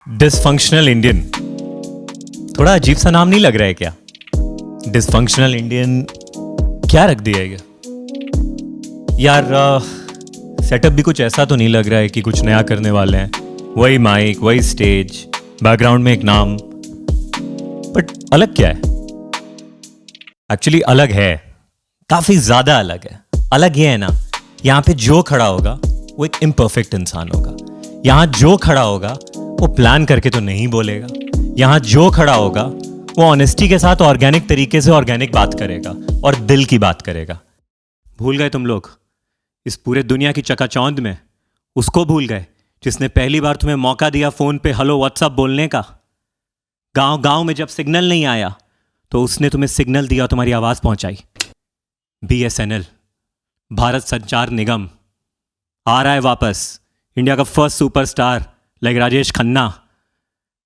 Dysfunctional Indian थोड़ा अजीब सा नाम नहीं लग रहा है क्या? डिसफंक्शनल इंडियन क्या रख दिया है यार? सेटअप भी कुछ ऐसा तो नहीं लग रहा है कि कुछ नया करने वाले हैं। वही माइक, वही स्टेज, बैकग्राउंड में एक नाम, बट अलग क्या है? एक्चुअली अलग है, काफी ज्यादा अलग है। अलग ये है ना, यहाँ पे जो खड़ा होगा वो एक इम्परफेक्ट इंसान होगा। यहाँ जो खड़ा होगा वो प्लान करके तो नहीं बोलेगा। यहाँ जो खड़ा होगा वो ऑनेस्टी के साथ ऑर्गेनिक तरीके से ऑर्गेनिक बात करेगा और दिल की बात करेगा। भूल गए तुम लोग इस पूरे दुनिया की चकाचौंध में उसको भूल गए जिसने पहली बार तुम्हें मौका दिया फोन पे हेलो व्हाट्सअप बोलने का। गांव गांव में जब सिग्नल नहीं आया तो उसने तुम्हें सिग्नल दिया, तुम्हारी आवाज पहुंचाई। BSNL, भारत संचार निगम आ रहा है वापस, इंडिया का first superstar like Rajesh Khanna.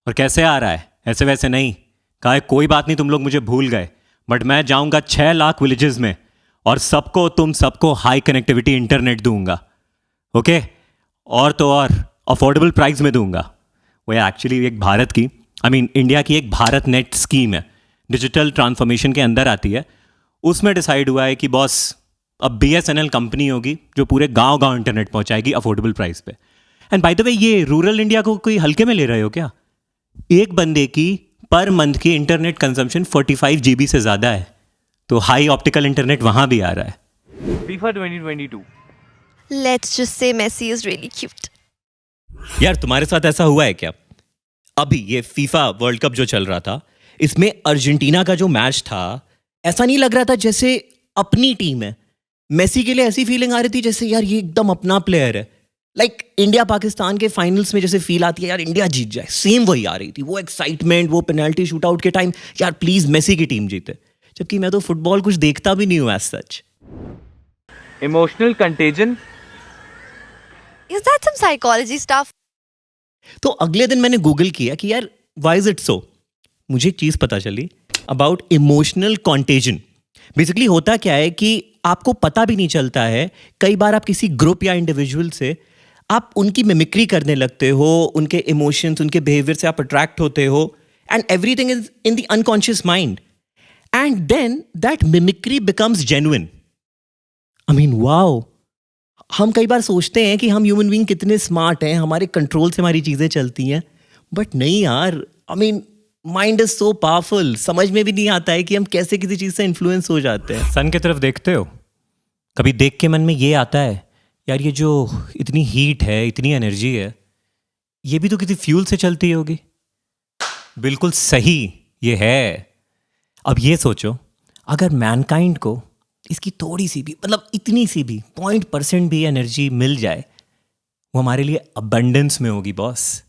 और कैसे आ रहा है? ऐसे वैसे नहीं। कहा है कोई बात नहीं, तुम लोग मुझे भूल गए, बट मैं जाऊंगा 6 लाख विलेजेस में और तुम सबको हाई कनेक्टिविटी इंटरनेट दूंगा। ओके? और तो और अफोर्डेबल प्राइस में दूंगा। वो एक्चुअली एक भारत की इंडिया की एक भारत नेट स्कीम है, डिजिटल ट्रांसफॉर्मेशन के अंदर आती है। उसमें डिसाइड हुआ है कि बॉस अब BSNL कंपनी होगी जो पूरे गांव गांव इंटरनेट पहुंचाएगी अफोर्डेबल प्राइस पे। एंड बाय द वे, ये रूरल इंडिया को कोई हल्के में ले रहे हो क्या? एक बंदे की पर मंथ की इंटरनेट कंजम्पशन 45 GB से ज़्यादा है, तो हाई ऑप्टिकल इंटरनेट वहाँ भी आ रहा है। FIFA 2022. Let's just say Messi is really cute. यार तुम्हारे साथ ऐसा हुआ है क्या? अभी ये फीफा वर्ल्ड कप जो चल रहा था, इसमें अर्जेंटीना का जो मैच था, ऐसा नहीं लग रहा था जैसे अपनी टीम है। मेसी के लिए ऐसी फीलिंग आ रही थी जैसे यार ये एकदम अपना प्लेयर है। लाइक इंडिया पाकिस्तान के फाइनल्स में जैसे फील आती है यार इंडिया जीत जाए, सेम वही आ रही थी। वो एक्साइटमेंट, वो पेनल्टी शूटआउट के टाइम यार प्लीज मेसी की टीम जीते। जबकि मैं तो फुटबॉल कुछ देखता भी नहीं हूँ as such. Emotional contagion. Is that some psychology stuff? तो अगले दिन मैंने गूगल किया कि यार व्हाई इज इट सो। मुझे एक चीज पता चली अबाउट इमोशनल कॉन्टेजन। बेसिकली होता क्या है कि आपको पता भी नहीं चलता है, कई बार आप किसी ग्रुप या इंडिविजुअल से आप उनकी मिमिक्री करने लगते हो, उनके इमोशंस, उनके बिहेवियर से आप अट्रैक्ट होते हो, and everything is in the unconscious mind, and then that mimicry becomes genuine. Wow, हम कई बार सोचते हैं कि हम ह्यूमन बीइंग कितने स्मार्ट हैं, हमारे कंट्रोल से हमारी चीज़ें चलती हैं, बट नहीं यार। Mind is so powerful. समझ में भी नहीं आता है कि हम कैसे किसी चीज़ से इन्फ्लुएंस हो जाते हैं। सन की तरफ देखते हो कभी? देख के मन में ये आता है यार ये जो इतनी हीट है, इतनी एनर्जी है, ये भी तो किसी फ्यूल से चलती होगी। बिल्कुल सही ये है। अब ये सोचो, अगर मैनकाइंड को इसकी थोड़ी सी भी, इतनी सी भी 0% भी एनर्जी मिल जाए, वो हमारे लिए अबंडेंस में होगी बॉस।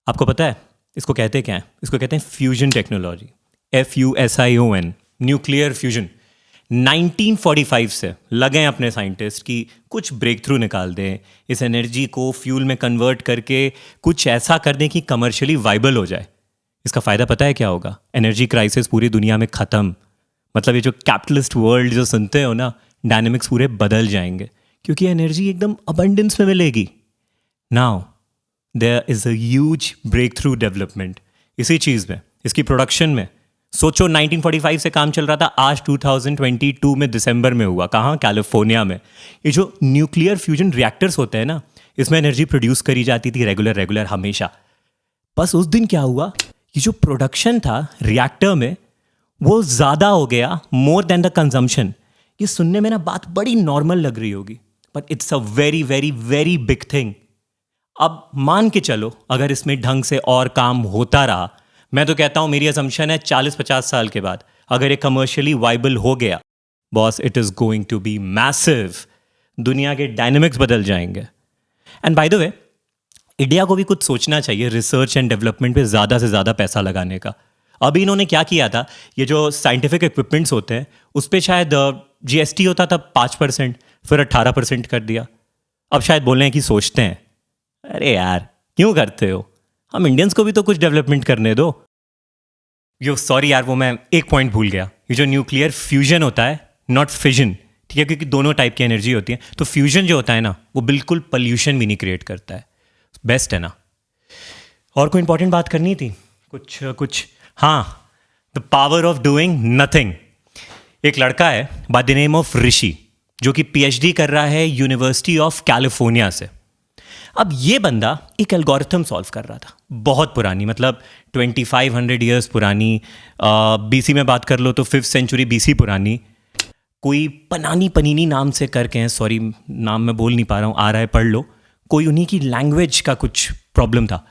आपको पता है इसको कहते क्या है? इसको कहते हैं fusion technology, FUSION, nuclear fusion. 1945 से लगे हैं अपने साइंटिस्ट कि कुछ ब्रेक थ्रू निकाल दें, इस एनर्जी को फ्यूल में कन्वर्ट करके कुछ ऐसा कर दें कि कमर्शियली वाइबल हो जाए। इसका फ़ायदा पता है क्या होगा? एनर्जी क्राइसिस पूरी दुनिया में ख़त्म। ये जो कैपिटलिस्ट वर्ल्ड जो सुनते हो ना, डायनेमिक्स पूरे बदल जाएंगे क्योंकि एनर्जी एकदम अबंडेंस में मिलेगी। Now there is a huge breakthrough development इसी चीज़ में, इसकी प्रोडक्शन में। सोचो 1945 से काम चल रहा था, आज 2022 में दिसंबर में हुआ। कहाँ? कैलिफोर्निया में। ये जो न्यूक्लियर फ्यूजन रिएक्टर्स होते हैं ना, इसमें एनर्जी प्रोड्यूस करी जाती थी रेगुलर हमेशा। बस उस दिन क्या हुआ, ये जो प्रोडक्शन था रिएक्टर में वो ज़्यादा हो गया, मोर देन द कंजम्पशन। ये सुनने में ना बात बड़ी नॉर्मल लग रही होगी, but it's a very very very big thing. अब मान के चलो अगर इसमें ढंग से और काम होता रहा, मैं तो कहता हूँ, मेरी असम्पशन है 40-50 साल के बाद अगर ये कमर्शियली वाइबल हो गया, boss it is going to be massive. दुनिया के डायनेमिक्स बदल जाएंगे। And by the way, India को भी कुछ सोचना चाहिए रिसर्च एंड डेवलपमेंट पे ज़्यादा से ज़्यादा पैसा लगाने का। अभी इन्होंने क्या किया था, ये जो साइंटिफिक इक्विपमेंट्स होते हैं उस पर शायद GST होता था 5%, फिर 18% कर दिया। अब शायद बोल रहे हैं कि सोचते हैं। अरे यार क्यों करते हो? हम इंडियंस को भी तो कुछ डेवलपमेंट करने दो। सॉरी यार, वो मैं एक पॉइंट भूल गया। ये जो न्यूक्लियर फ्यूजन होता है, नॉट फिजन, ठीक है, क्योंकि दोनों टाइप की एनर्जी होती है। तो फ्यूजन जो होता है ना, वो बिल्कुल पॉल्यूशन भी नहीं क्रिएट करता है। बेस्ट है ना। और कोई इंपॉर्टेंट बात करनी थी? कुछ हाँ, the power of doing nothing. एक लड़का है बाय द नेम ऑफ ऋषि, जो कि पीएचडी कर रहा है यूनिवर्सिटी ऑफ कैलिफोर्निया से। अब ये बंदा एक एल्गोरिथम सॉल्व कर रहा था, बहुत पुरानी, मतलब 2500 ईयर्स पुरानी, बीसी में बात कर लो तो 5th सेंचुरी बीसी पुरानी। कोई पनानी पनीनी नाम से करके हैं, सॉरी नाम मैं बोल नहीं पा रहा हूँ, आ रहा है पढ़ लो। कोई उन्हीं की लैंग्वेज का कुछ प्रॉब्लम था।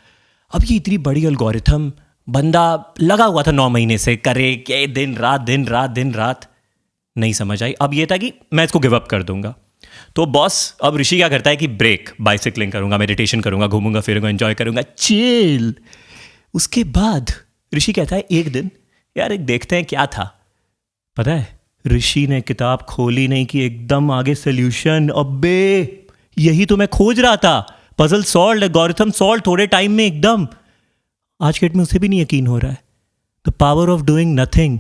अब ये इतनी बड़ी एल्गोरिथम बंदा लगा हुआ था 9 महीने से, करे के दिन रात, नहीं समझ आई। अब ये था कि मैं इसको गिव अप कर दूंगा। तो बॉस अब ऋषि क्या करता है कि ब्रेक, बाइसिकलिंग करूंगा, मेडिटेशन करूंगा, घूमूंगा फिरूंगा, एंजॉय करूंगा, चिल। उसके बाद ऋषि कहता है एक दिन, यार एक देखते हैं क्या था। पता है ऋषि ने किताब खोली नहीं कि एकदम आगे सोल्यूशन। अबे यही तो मैं खोज रहा था, पजल सॉल्व, एल्गोरिथम सॉल्व थोड़े टाइम में एकदम। आज के डेट में उसे भी नहीं यकीन हो रहा है। The power of doing nothing.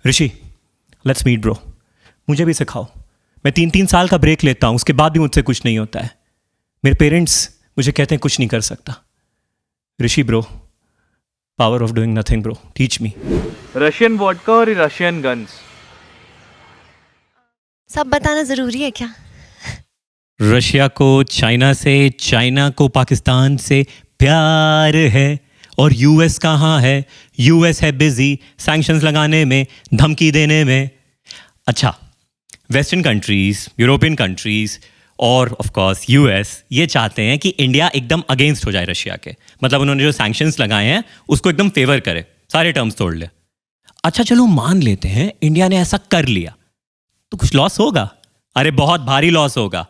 Rishi let's meet bro, मुझे भी सिखाओ। मैं 3-3 साल का ब्रेक लेता हूँ, उसके बाद भी मुझसे कुछ नहीं होता है। मेरे पेरेंट्स मुझे कहते हैं कुछ नहीं कर सकता। Rishi bro, power of doing nothing bro, teach me. Russian vodka और रशियन गन्स? सब बताना जरूरी है क्या? रशिया को चाइना से, चाइना को पाकिस्तान से प्यार है। और यूएस कहाँ है? यूएस है बिजी सैंक्शंस लगाने में, धमकी देने में। अच्छा, वेस्टर्न कंट्रीज, यूरोपियन कंट्रीज और ऑफ कोर्स यूएस ये चाहते हैं कि इंडिया एकदम अगेंस्ट हो जाए रशिया के। मतलब उन्होंने जो सैंक्शंस लगाए हैं उसको एकदम फेवर करे, सारे टर्म्स तोड़ ले। अच्छा चलो मान लेते हैं इंडिया ने ऐसा कर लिया, तो कुछ लॉस होगा? अरे बहुत भारी लॉस होगा।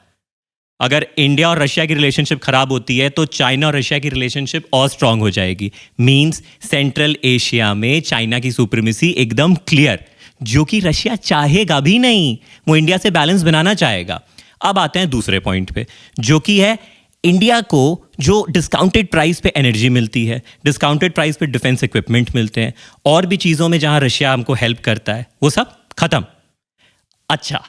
अगर इंडिया और रशिया की रिलेशनशिप खराब होती है तो चाइना और रशिया की रिलेशनशिप और स्ट्रांग हो जाएगी। मींस सेंट्रल एशिया में चाइना की सुप्रीमेसी एकदम क्लियर, जो कि रशिया चाहेगा भी नहीं। वो इंडिया से बैलेंस बनाना चाहेगा। अब आते हैं दूसरे पॉइंट पे, जो कि है इंडिया को जो डिस्काउंटेड प्राइस पे एनर्जी मिलती है, डिस्काउंटेड प्राइस पे डिफेंस इक्विपमेंट मिलते हैं, और भी चीज़ों में जहां रशिया हमको हेल्प करता है, वो सब खत्म। अच्छा,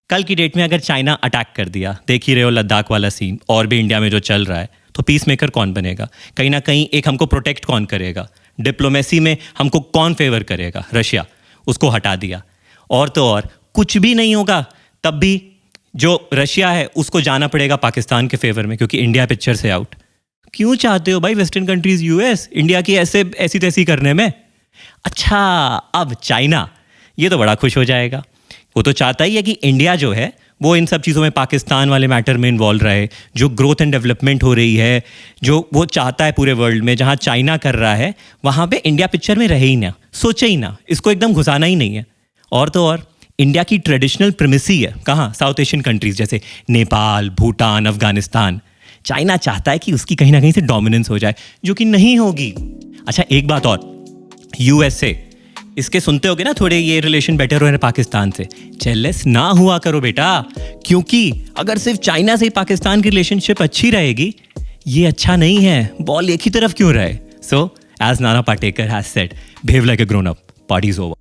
कल की डेट में अगर चाइना अटैक कर दिया, देख ही रहे हो लद्दाख वाला सीन, और भी इंडिया में जो चल रहा है, तो पीस मेकर कौन बनेगा? कहीं ना कहीं एक हमको प्रोटेक्ट कौन करेगा? डिप्लोमेसी में हमको कौन फेवर करेगा? रशिया। उसको हटा दिया, और तो और कुछ भी नहीं होगा। तब भी जो रशिया है उसको जाना पड़ेगा पाकिस्तान के फेवर में, क्योंकि इंडिया पिक्चर से आउट। क्यों चाहते हो भाई वेस्टर्न कंट्रीज, यूएस, इंडिया की ऐसी तैसी करने में? अच्छा, अब चाइना, ये तो बड़ा खुश हो जाएगा। वो तो चाहता ही है कि इंडिया जो है वो इन सब चीज़ों में, पाकिस्तान वाले मैटर में इन्वॉल्व रहे। जो ग्रोथ एंड डेवलपमेंट हो रही है, जो वो चाहता है पूरे वर्ल्ड में, जहाँ चाइना कर रहा है वहाँ पे इंडिया पिक्चर में रहे ही ना, सोचे ही ना, इसको एकदम घुसाना ही नहीं है। और तो और इंडिया की ट्रेडिशनल प्रेमिसी है कहाँ? साउथ एशियन कंट्रीज जैसे नेपाल, भूटान, अफगानिस्तान। चाइना चाहता है कि उसकी कहीं ना कहीं से डोमिनेंस हो जाए, जो कि नहीं होगी। अच्छा एक बात और, यूएसए, इसके सुनते होगे ना थोड़े ये रिलेशन बेटर हो रहे हैं पाकिस्तान से। जेलस ना हुआ करो बेटा, क्योंकि अगर सिर्फ चाइना से ही पाकिस्तान की रिलेशनशिप अच्छी रहेगी, ये अच्छा नहीं है। बॉल एक ही तरफ क्यों रहे? So as Nana Patekar has said, behave like a grown up, party is over.